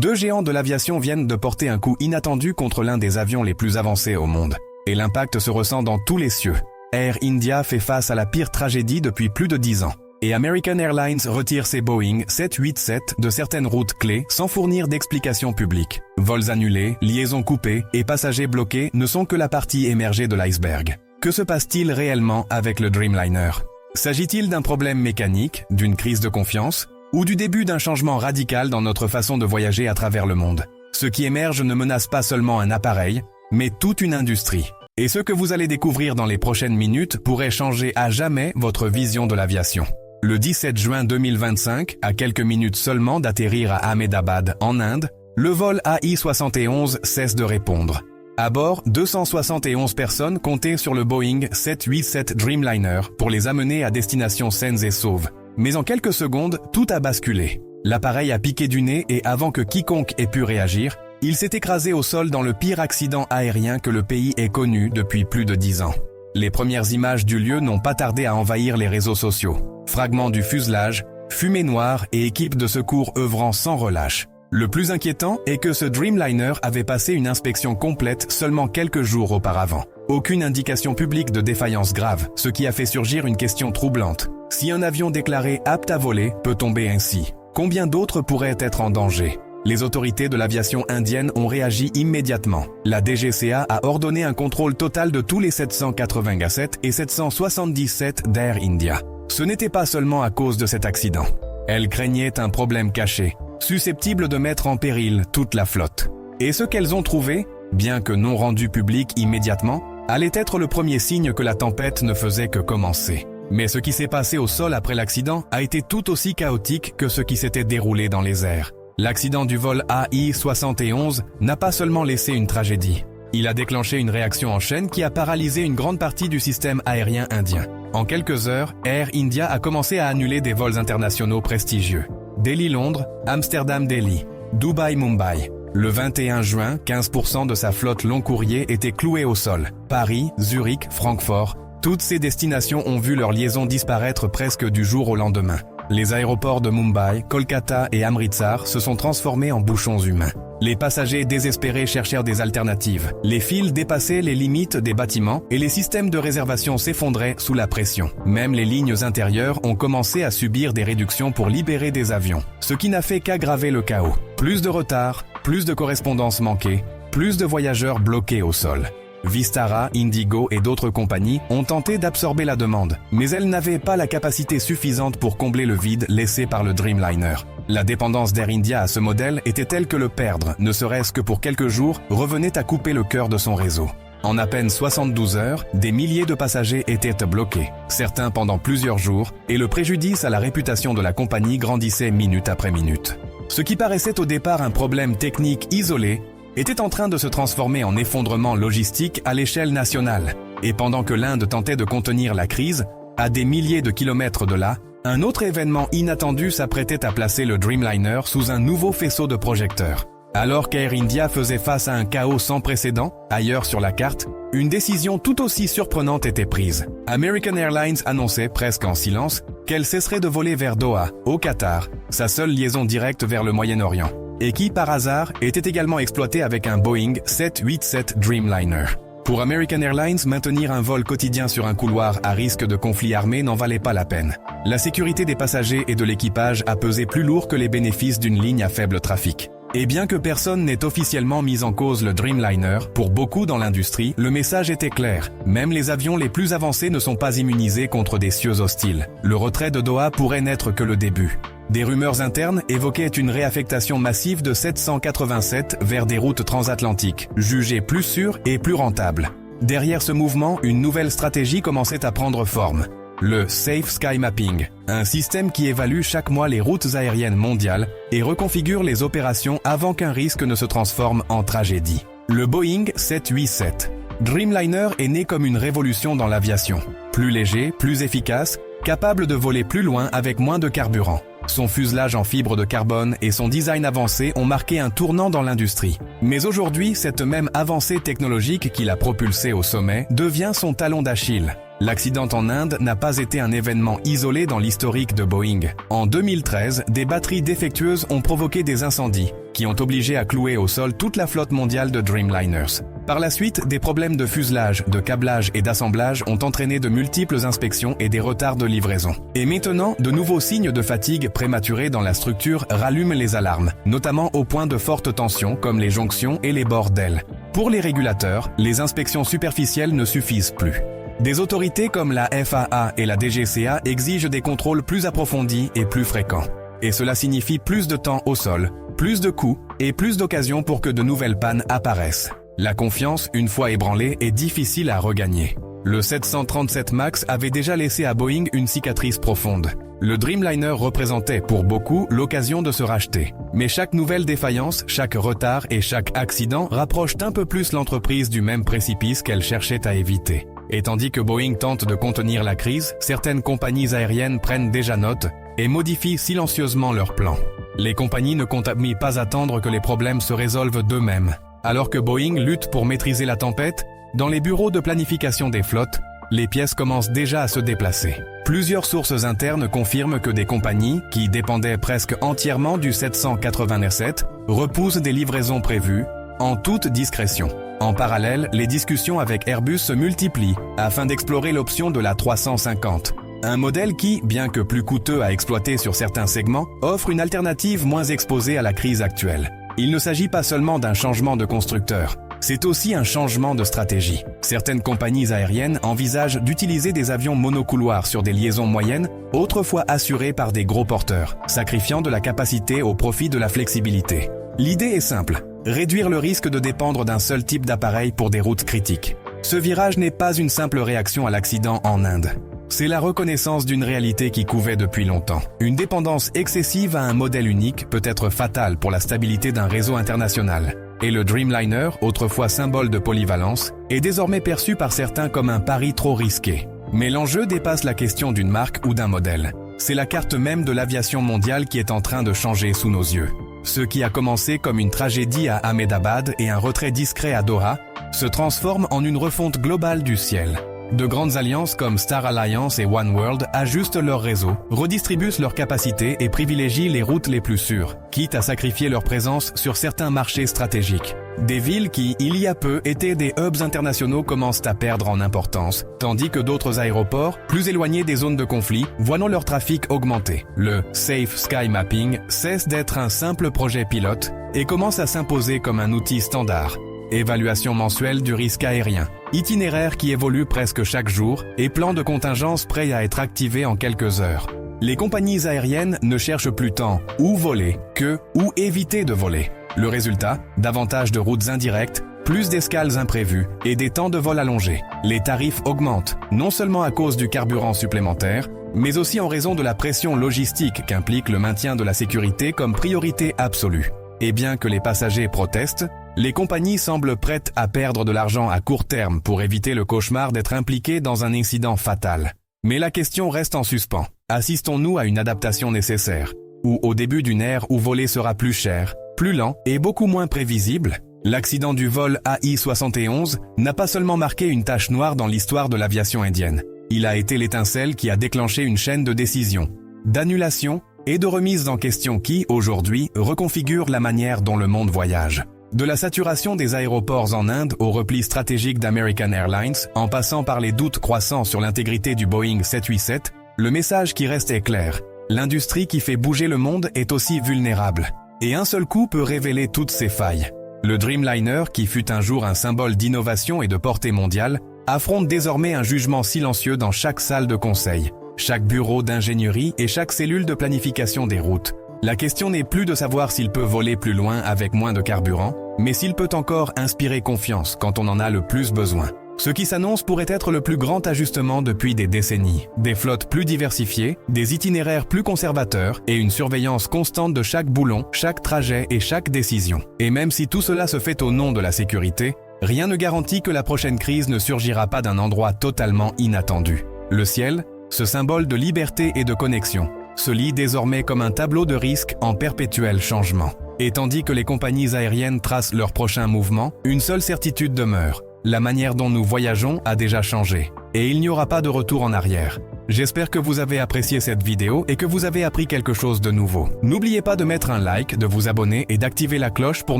Deux géants de l'aviation viennent de porter un coup inattendu contre l'un des avions les plus avancés au monde. Et l'impact se ressent dans tous les cieux. Air India fait face à la pire tragédie depuis plus de 10 ans. Et American Airlines retire ses Boeing 787 de certaines routes clés sans fournir d'explications publiques. Vols annulés, liaisons coupées et passagers bloqués ne sont que la partie émergée de l'iceberg. Que se passe-t-il réellement avec le Dreamliner? S'agit-il d'un problème mécanique, d'une crise de confiance, ou du début d'un changement radical dans notre façon de voyager à travers le monde? Ce qui émerge ne menace pas seulement un appareil, mais toute une industrie. Et ce que vous allez découvrir dans les prochaines minutes pourrait changer à jamais votre vision de l'aviation. Le 17 juin 2025, à quelques minutes seulement d'atterrir à Ahmedabad, en Inde, le vol AI-71 cesse de répondre. À bord, 271 personnes comptaient sur le Boeing 787 Dreamliner pour les amener à destination saines et sauves. Mais en quelques secondes, tout a basculé. L'appareil a piqué du nez et avant que quiconque ait pu réagir, il s'est écrasé au sol dans le pire accident aérien que le pays ait connu depuis plus de 10 ans. Les premières images du lieu n'ont pas tardé à envahir les réseaux sociaux. Fragments du fuselage, fumée noire et équipes de secours œuvrant sans relâche. Le plus inquiétant est que ce Dreamliner avait passé une inspection complète seulement quelques jours auparavant. Aucune indication publique de défaillance grave, ce qui a fait surgir une question troublante. Si un avion déclaré apte à voler peut tomber ainsi, combien d'autres pourraient être en danger? Les autorités de l'aviation indienne ont réagi immédiatement. La DGCA a ordonné un contrôle total de tous les 787 et 777 d'Air India. Ce n'était pas seulement à cause de cet accident. Elle craignait un problème caché, susceptible de mettre en péril toute la flotte. Et ce qu'elles ont trouvé, bien que non rendu public immédiatement, allait être le premier signe que la tempête ne faisait que commencer. Mais ce qui s'est passé au sol après l'accident a été tout aussi chaotique que ce qui s'était déroulé dans les airs. L'accident du vol AI-71 n'a pas seulement laissé une tragédie. Il a déclenché une réaction en chaîne qui a paralysé une grande partie du système aérien indien. En quelques heures, Air India a commencé à annuler des vols internationaux prestigieux. Delhi-Londres, Amsterdam-Delhi, Dubaï-Mumbai. Le 21 juin, 15% de sa flotte long courrier était clouée au sol. Paris, Zurich, Francfort, toutes ces destinations ont vu leur liaison disparaître presque du jour au lendemain. Les aéroports de Mumbai, Kolkata et Amritsar se sont transformés en bouchons humains. Les passagers désespérés cherchèrent des alternatives. Les files dépassaient les limites des bâtiments et les systèmes de réservation s'effondraient sous la pression. Même les lignes intérieures ont commencé à subir des réductions pour libérer des avions, ce qui n'a fait qu'aggraver le chaos. Plus de retards, plus de correspondances manquées, plus de voyageurs bloqués au sol. Vistara, Indigo et d'autres compagnies ont tenté d'absorber la demande, mais elles n'avaient pas la capacité suffisante pour combler le vide laissé par le Dreamliner. La dépendance d'Air India à ce modèle était telle que le perdre, ne serait-ce que pour quelques jours, revenait à couper le cœur de son réseau. En à peine 72 heures, des milliers de passagers étaient bloqués, certains pendant plusieurs jours, et le préjudice à la réputation de la compagnie grandissait minute après minute. Ce qui paraissait au départ un problème technique isolé, était en train de se transformer en effondrement logistique à l'échelle nationale. Et pendant que l'Inde tentait de contenir la crise, à des milliers de kilomètres de là, un autre événement inattendu s'apprêtait à placer le Dreamliner sous un nouveau faisceau de projecteurs. Alors qu'Air India faisait face à un chaos sans précédent, ailleurs sur la carte, une décision tout aussi surprenante était prise. American Airlines annonçait presque en silence qu'elle cesserait de voler vers Doha, au Qatar, sa seule liaison directe vers le Moyen-Orient, et qui, par hasard, était également exploité avec un Boeing 787 Dreamliner. Pour American Airlines, maintenir un vol quotidien sur un couloir à risque de conflit armé n'en valait pas la peine. La sécurité des passagers et de l'équipage a pesé plus lourd que les bénéfices d'une ligne à faible trafic. Et bien que personne n'ait officiellement mis en cause le Dreamliner, pour beaucoup dans l'industrie, le message était clair. Même les avions les plus avancés ne sont pas immunisés contre des cieux hostiles. Le retrait de Doha pourrait n'être que le début. Des rumeurs internes évoquaient une réaffectation massive de 787 vers des routes transatlantiques, jugées plus sûres et plus rentables. Derrière ce mouvement, une nouvelle stratégie commençait à prendre forme. Le Safe Sky Mapping, un système qui évalue chaque mois les routes aériennes mondiales et reconfigure les opérations avant qu'un risque ne se transforme en tragédie. Le Boeing 787 Dreamliner est né comme une révolution dans l'aviation. Plus léger, plus efficace, capable de voler plus loin avec moins de carburant. Son fuselage en fibre de carbone et son design avancé ont marqué un tournant dans l'industrie. Mais aujourd'hui, cette même avancée technologique qui l'a propulsé au sommet devient son talon d'Achille. L'accident en Inde n'a pas été un événement isolé dans l'historique de Boeing. En 2013, des batteries défectueuses ont provoqué des incendies, qui ont obligé à clouer au sol toute la flotte mondiale de Dreamliners. Par la suite, des problèmes de fuselage, de câblage et d'assemblage ont entraîné de multiples inspections et des retards de livraison. Et maintenant, de nouveaux signes de fatigue prématurée dans la structure rallument les alarmes, notamment au point de forte tension comme les jonctions et les bords d'ailes. Pour les régulateurs, les inspections superficielles ne suffisent plus. Des autorités comme la FAA et la DGCA exigent des contrôles plus approfondis et plus fréquents. Et cela signifie plus de temps au sol, plus de coûts et plus d'occasions pour que de nouvelles pannes apparaissent. La confiance, une fois ébranlée, est difficile à regagner. Le 737 MAX avait déjà laissé à Boeing une cicatrice profonde. Le Dreamliner représentait pour beaucoup l'occasion de se racheter. Mais chaque nouvelle défaillance, chaque retard et chaque accident rapprochent un peu plus l'entreprise du même précipice qu'elle cherchait à éviter. Et tandis que Boeing tente de contenir la crise, certaines compagnies aériennes prennent déjà note et modifient silencieusement leurs plans. Les compagnies ne comptent pas attendre que les problèmes se résolvent d'eux-mêmes. Alors que Boeing lutte pour maîtriser la tempête, dans les bureaux de planification des flottes, les pièces commencent déjà à se déplacer. Plusieurs sources internes confirment que des compagnies, qui dépendaient presque entièrement du 787, repoussent des livraisons prévues, en toute discrétion. En parallèle, les discussions avec Airbus se multiplient afin d'explorer l'option de la 350. Un modèle qui, bien que plus coûteux à exploiter sur certains segments, offre une alternative moins exposée à la crise actuelle. Il ne s'agit pas seulement d'un changement de constructeur, c'est aussi un changement de stratégie. Certaines compagnies aériennes envisagent d'utiliser des avions monocouloirs sur des liaisons moyennes, autrefois assurées par des gros porteurs, sacrifiant de la capacité au profit de la flexibilité. L'idée est simple. Réduire le risque de dépendre d'un seul type d'appareil pour des routes critiques. Ce virage n'est pas une simple réaction à l'accident en Inde. C'est la reconnaissance d'une réalité qui couvait depuis longtemps. Une dépendance excessive à un modèle unique peut être fatale pour la stabilité d'un réseau international. Et le Dreamliner, autrefois symbole de polyvalence, est désormais perçu par certains comme un pari trop risqué. Mais l'enjeu dépasse la question d'une marque ou d'un modèle. C'est la carte même de l'aviation mondiale qui est en train de changer sous nos yeux. Ce qui a commencé comme une tragédie à Ahmedabad et un retrait discret à Doha, se transforme en une refonte globale du ciel. De grandes alliances comme Star Alliance et Oneworld ajustent leurs réseaux, redistribuent leurs capacités et privilégient les routes les plus sûres, quitte à sacrifier leur présence sur certains marchés stratégiques. Des villes qui, il y a peu, étaient des hubs internationaux commencent à perdre en importance, tandis que d'autres aéroports, plus éloignés des zones de conflit, voient leur trafic augmenter. Le Safe Sky Mapping cesse d'être un simple projet pilote et commence à s'imposer comme un outil standard. Évaluation mensuelle du risque aérien, itinéraire qui évolue presque chaque jour et plan de contingence prêt à être activé en quelques heures. Les compagnies aériennes ne cherchent plus tant où voler que où éviter de voler. Le résultat, davantage de routes indirectes, plus d'escales imprévues et des temps de vol allongés. Les tarifs augmentent, non seulement à cause du carburant supplémentaire, mais aussi en raison de la pression logistique qu'implique le maintien de la sécurité comme priorité absolue. Et bien que les passagers protestent, les compagnies semblent prêtes à perdre de l'argent à court terme pour éviter le cauchemar d'être impliquées dans un incident fatal. Mais la question reste en suspens. Assistons-nous à une adaptation nécessaire? Ou au début d'une ère où voler sera plus cher, plus lent et beaucoup moins prévisible? L'accident du vol AI-71 n'a pas seulement marqué une tache noire dans l'histoire de l'aviation indienne. Il a été l'étincelle qui a déclenché une chaîne de décisions, d'annulations et de remises en question qui, aujourd'hui, reconfigurent la manière dont le monde voyage. De la saturation des aéroports en Inde au repli stratégique d'American Airlines, en passant par les doutes croissants sur l'intégrité du Boeing 787, le message qui reste est clair. L'industrie qui fait bouger le monde est aussi vulnérable. Et un seul coup peut révéler toutes ses failles. Le Dreamliner, qui fut un jour un symbole d'innovation et de portée mondiale, affronte désormais un jugement silencieux dans chaque salle de conseil, chaque bureau d'ingénierie et chaque cellule de planification des routes. La question n'est plus de savoir s'il peut voler plus loin avec moins de carburant, mais s'il peut encore inspirer confiance quand on en a le plus besoin. Ce qui s'annonce pourrait être le plus grand ajustement depuis des décennies. Des flottes plus diversifiées, des itinéraires plus conservateurs et une surveillance constante de chaque boulon, chaque trajet et chaque décision. Et même si tout cela se fait au nom de la sécurité, rien ne garantit que la prochaine crise ne surgira pas d'un endroit totalement inattendu. Le ciel, ce symbole de liberté et de connexion, se lit désormais comme un tableau de risque en perpétuel changement. Et tandis que les compagnies aériennes tracent leurs prochains mouvements, une seule certitude demeure. La manière dont nous voyageons a déjà changé. et il n'y aura pas de retour en arrière. J'espère que vous avez apprécié cette vidéo et que vous avez appris quelque chose de nouveau. N'oubliez pas de mettre un like, de vous abonner et d'activer la cloche pour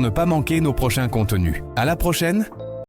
ne pas manquer nos prochains contenus. À la prochaine!